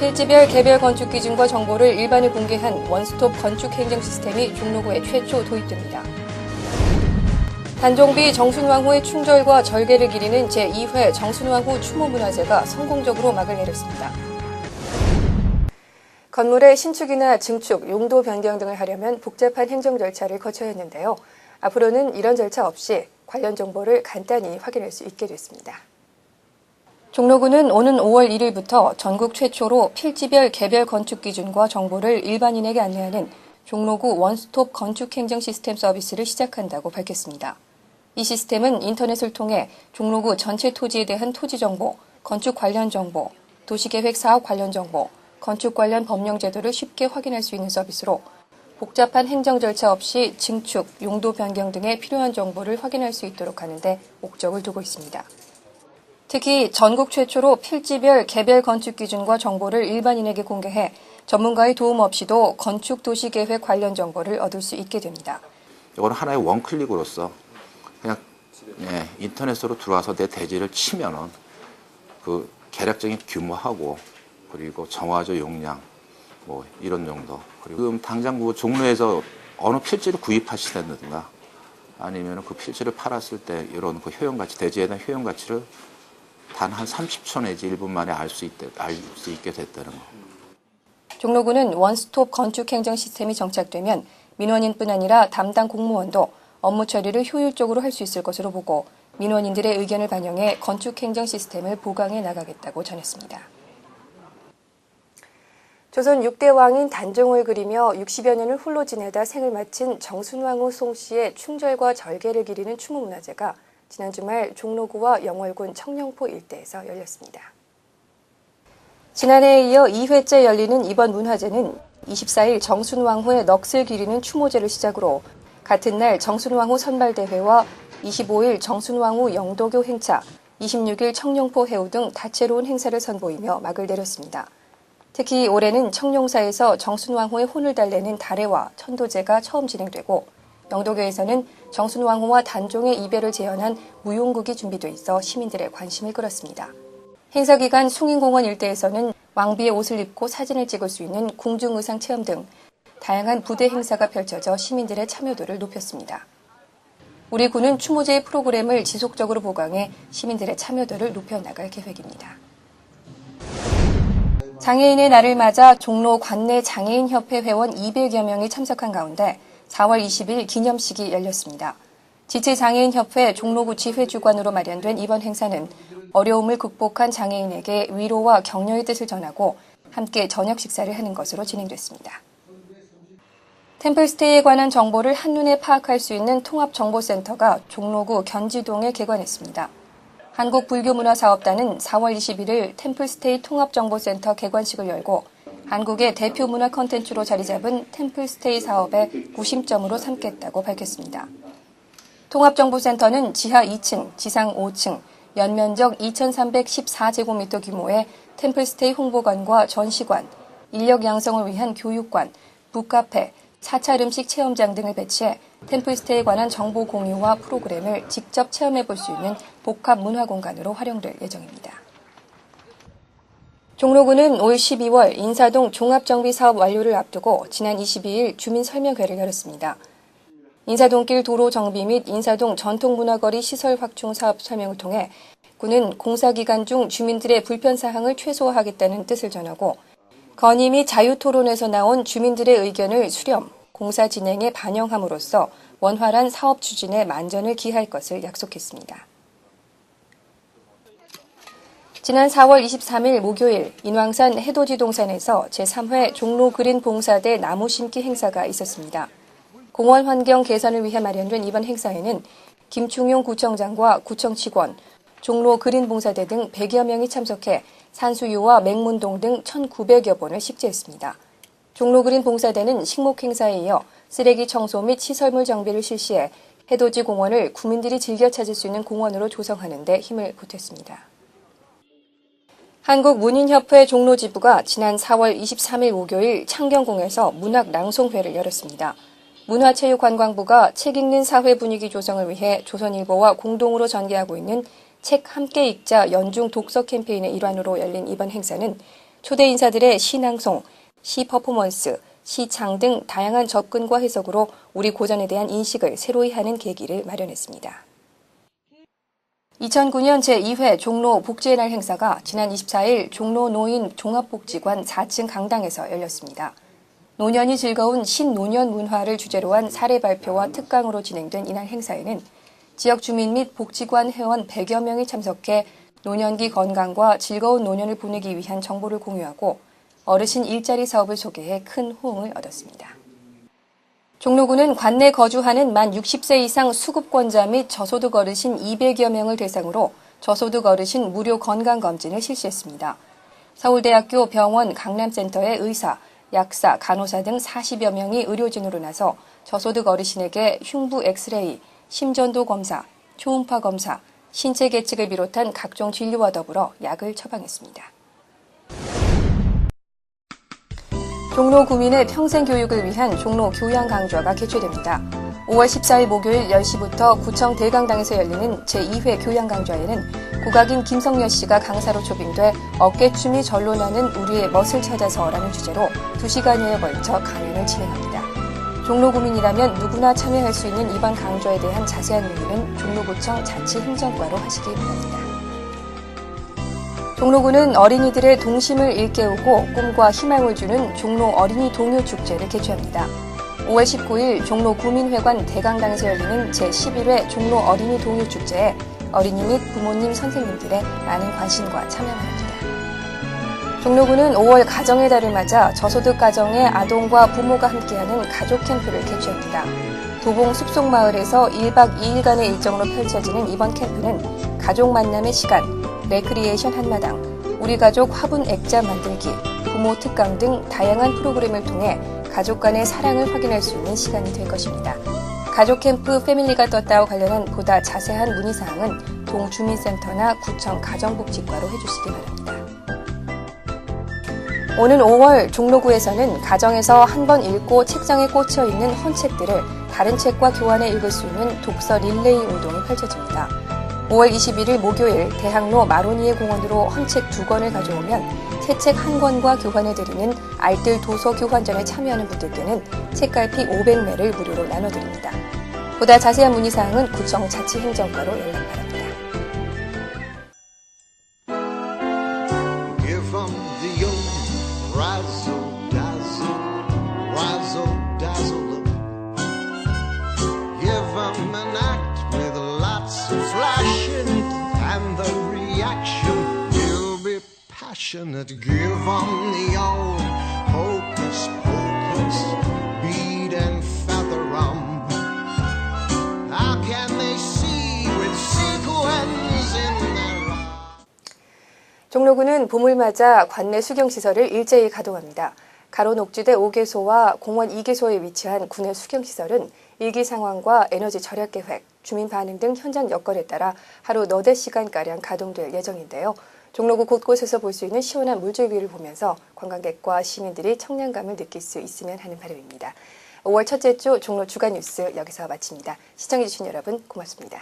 필지별 개별 건축 기준과 정보를 일반에 공개한 원스톱 건축 행정 시스템이 종로구에 최초 도입됩니다. 단종비 정순왕후의 충절과 절개를 기리는 제2회 정순왕후 추모문화제가 성공적으로 막을 내렸습니다. 건물의 신축이나 증축, 용도 변경 등을 하려면 복잡한 행정 절차를 거쳐야 했는데요. 앞으로는 이런 절차 없이 관련 정보를 간단히 확인할 수 있게 됐습니다. 종로구는 오는 5월 1일부터 전국 최초로 필지별 개별 건축 기준과 정보를 일반인에게 안내하는 종로구 원스톱 건축 행정 시스템 서비스를 시작한다고 밝혔습니다. 이 시스템은 인터넷을 통해 종로구 전체 토지에 대한 토지 정보, 건축 관련 정보, 도시계획 사업 관련 정보, 건축 관련 법령 제도를 쉽게 확인할 수 있는 서비스로 복잡한 행정 절차 없이 증축, 용도 변경 등의 필요한 정보를 확인할 수 있도록 하는 데 목적을 두고 있습니다. 특히 전국 최초로 필지별 개별 건축 기준과 정보를 일반인에게 공개해 전문가의 도움 없이도 건축 도시계획 관련 정보를 얻을 수 있게 됩니다. 이건 하나의 원클릭으로서 그냥 인터넷으로 들어와서 내 대지를 치면은 그 계략적인 규모하고 그리고 정화조 용량 뭐 이런 정도, 그리고 지금 당장 그 종로에서 어느 필지를 구입하시든가 아니면 그 필지를 팔았을 때 이런 그 효용 가치, 대지에 대한 효용 가치를 단 한 30초 내지 1분 만에 알 수 있게 됐다는 거. 종로구는 원스톱 건축 행정 시스템이 정착되면 민원인뿐 아니라 담당 공무원도 업무 처리를 효율적으로 할 수 있을 것으로 보고 민원인들의 의견을 반영해 건축 행정 시스템을 보강해 나가겠다고 전했습니다. 조선 6대 왕인 단종을 그리며 60여 년을 홀로 지내다 생을 마친 정순왕후 송씨의 충절과 절개를 기리는 추모문화제가 지난 주말 종로구와 영월군 청령포 일대에서 열렸습니다. 지난해에 이어 2회째 열리는 이번 문화제는 24일 정순왕후의 넋을 기리는 추모제를 시작으로 같은 날 정순왕후 선발대회와 25일 정순왕후 영도교 행차, 26일 청령포 해우 등 다채로운 행사를 선보이며 막을 내렸습니다. 특히 올해는 청룡사에서 정순왕후의 혼을 달래는 달해와 천도제가 처음 진행되고 영도교에서는 정순왕후와 단종의 이별을 재현한 무용극이 준비돼 있어 시민들의 관심을 끌었습니다. 행사 기간 숭인공원 일대에서는 왕비의 옷을 입고 사진을 찍을 수 있는 궁중의상 체험 등 다양한 부대 행사가 펼쳐져 시민들의 참여도를 높였습니다. 우리 군은 추모제의 프로그램을 지속적으로 보강해 시민들의 참여도를 높여나갈 계획입니다. 장애인의 날을 맞아 종로 관내 장애인협회 회원 200여 명이 참석한 가운데 4월 20일 기념식이 열렸습니다. 지체장애인협회 종로구 지회주관으로 마련된 이번 행사는 어려움을 극복한 장애인에게 위로와 격려의 뜻을 전하고 함께 저녁 식사를 하는 것으로 진행됐습니다. 템플스테이에 관한 정보를 한눈에 파악할 수 있는 통합정보센터가 종로구 견지동에 개관했습니다. 한국불교문화사업단은 4월 21일 템플스테이 통합정보센터 개관식을 열고 한국의 대표 문화 콘텐츠로 자리 잡은 템플스테이 사업의 구심점으로 삼겠다고 밝혔습니다. 통합정보센터는 지하 2층, 지상 5층, 연면적 2,314제곱미터 규모의 템플스테이 홍보관과 전시관, 인력 양성을 위한 교육관, 북카페, 사찰 음식 체험장 등을 배치해 템플스테이에 관한 정보 공유와 프로그램을 직접 체험해 볼 수 있는 복합 문화 공간으로 활용될 예정입니다. 종로구는 올 12월 인사동 종합정비 사업 완료를 앞두고 지난 22일 주민설명회를 열었습니다. 인사동길 도로 정비 및 인사동 전통문화거리 시설 확충 사업 설명을 통해 구는 공사 기간 중 주민들의 불편사항을 최소화하겠다는 뜻을 전하고 건의 및 자유토론에서 나온 주민들의 의견을 수렴, 공사 진행에 반영함으로써 원활한 사업 추진에 만전을 기할 것을 약속했습니다. 지난 4월 23일 목요일 인왕산 해돋이동산에서 제3회 종로 그린 봉사대 나무 심기 행사가 있었습니다. 공원 환경 개선을 위해 마련된 이번 행사에는 김충용 구청장과 구청 직원, 종로 그린 봉사대 등 100여 명이 참석해 산수유와 맹문동 등 1,900여 본을 식재했습니다. 종로 그린 봉사대는 식목 행사에 이어 쓰레기 청소 및 시설물 정비를 실시해 해돋이 공원을 구민들이 즐겨 찾을 수 있는 공원으로 조성하는 데 힘을 보탰습니다. 한국문인협회 종로지부가 지난 4월 23일 목요일 창경궁에서 문학 낭송회를 열었습니다. 문화체육관광부가 책 읽는 사회 분위기 조성을 위해 조선일보와 공동으로 전개하고 있는 책 함께 읽자 연중 독서 캠페인의 일환으로 열린 이번 행사는 초대 인사들의 시낭송, 시 퍼포먼스, 시창 등 다양한 접근과 해석으로 우리 고전에 대한 인식을 새로이 하는 계기를 마련했습니다. 2009년 제2회 종로 복지의 날 행사가 지난 24일 종로 노인 종합복지관 4층 강당에서 열렸습니다. 노년이 즐거운 신노년 문화를 주제로 한 사례 발표와 특강으로 진행된 이날 행사에는 지역 주민 및 복지관 회원 100여 명이 참석해 노년기 건강과 즐거운 노년을 보내기 위한 정보를 공유하고 어르신 일자리 사업을 소개해 큰 호응을 얻었습니다. 종로구는 관내 거주하는 만 60세 이상 수급권자 및 저소득 어르신 200여 명을 대상으로 저소득 어르신 무료 건강검진을 실시했습니다. 서울대학교 병원 강남센터의 의사, 약사, 간호사 등 40여 명이 의료진으로 나서 저소득 어르신에게 흉부 엑스레이, 심전도 검사, 초음파 검사, 신체 계측을 비롯한 각종 진료와 더불어 약을 처방했습니다. 종로 구민의 평생 교육을 위한 종로 교양 강좌가 개최됩니다. 5월 14일 목요일 10시부터 구청 대강당에서 열리는 제2회 교양 강좌에는 국악인 김성여 씨가 강사로 초빙돼 어깨춤이 절로 나는 우리의 멋을 찾아서라는 주제로 2시간여에 걸쳐 강연을 진행합니다. 종로 구민이라면 누구나 참여할 수 있는 이번 강좌에 대한 자세한 문의는 종로구청 자치행정과로 하시기 바랍니다. 종로구는 어린이들의 동심을 일깨우고 꿈과 희망을 주는 종로 어린이 동요 축제를 개최합니다. 5월 19일 종로 구민회관 대강당에서 열리는 제11회 종로 어린이 동요 축제에 어린이 및 부모님, 선생님들의 많은 관심과 참여 바랍니다. 종로구는 5월 가정의 달을 맞아 저소득 가정의 아동과 부모가 함께하는 가족 캠프를 개최합니다. 도봉 숲속마을에서 1박 2일간의 일정으로 펼쳐지는 이번 캠프는 가족 만남의 시간, 레크리에이션 한마당, 우리 가족 화분 액자 만들기, 부모 특강 등 다양한 프로그램을 통해 가족 간의 사랑을 확인할 수 있는 시간이 될 것입니다. 가족 캠프 패밀리가 떴다와 관련한 보다 자세한 문의사항은 동주민센터나 구청 가정복지과로 해주시기 바랍니다. 오는 5월 종로구에서는 가정에서 한 번 읽고 책장에 꽂혀 있는 헌책들을 다른 책과 교환해 읽을 수 있는 독서 릴레이 운동이 펼쳐집니다. 5월 21일 목요일 대학로 마로니에 공원으로 헌책 2권을 가져오면 새 책 1권과 교환해드리는 알뜰 도서 교환전에 참여하는 분들께는 책갈피 500매를 무료로 나눠드립니다. 보다 자세한 문의사항은 구청 자치행정과로 연락 바랍니다. Give 'em the old hocus pocus, bead and feather 'em. How can they see with sequins in their eyes? 종로구는 봄을 맞아 관내 수경시설을 일제히 가동합니다. 가로녹지대 5개소와 공원 2개소에 위치한 군의 수경시설은 일기 상황과 에너지 절약 계획, 주민 반응 등 현장 여건에 따라 하루 너댓 시간가량 가동될 예정인데요. 종로구 곳곳에서 볼 수 있는 시원한 물줄기를 보면서 관광객과 시민들이 청량감을 느낄 수 있으면 하는 바람입니다. 5월 첫째 주 종로 주간 뉴스 여기서 마칩니다. 시청해주신 여러분 고맙습니다.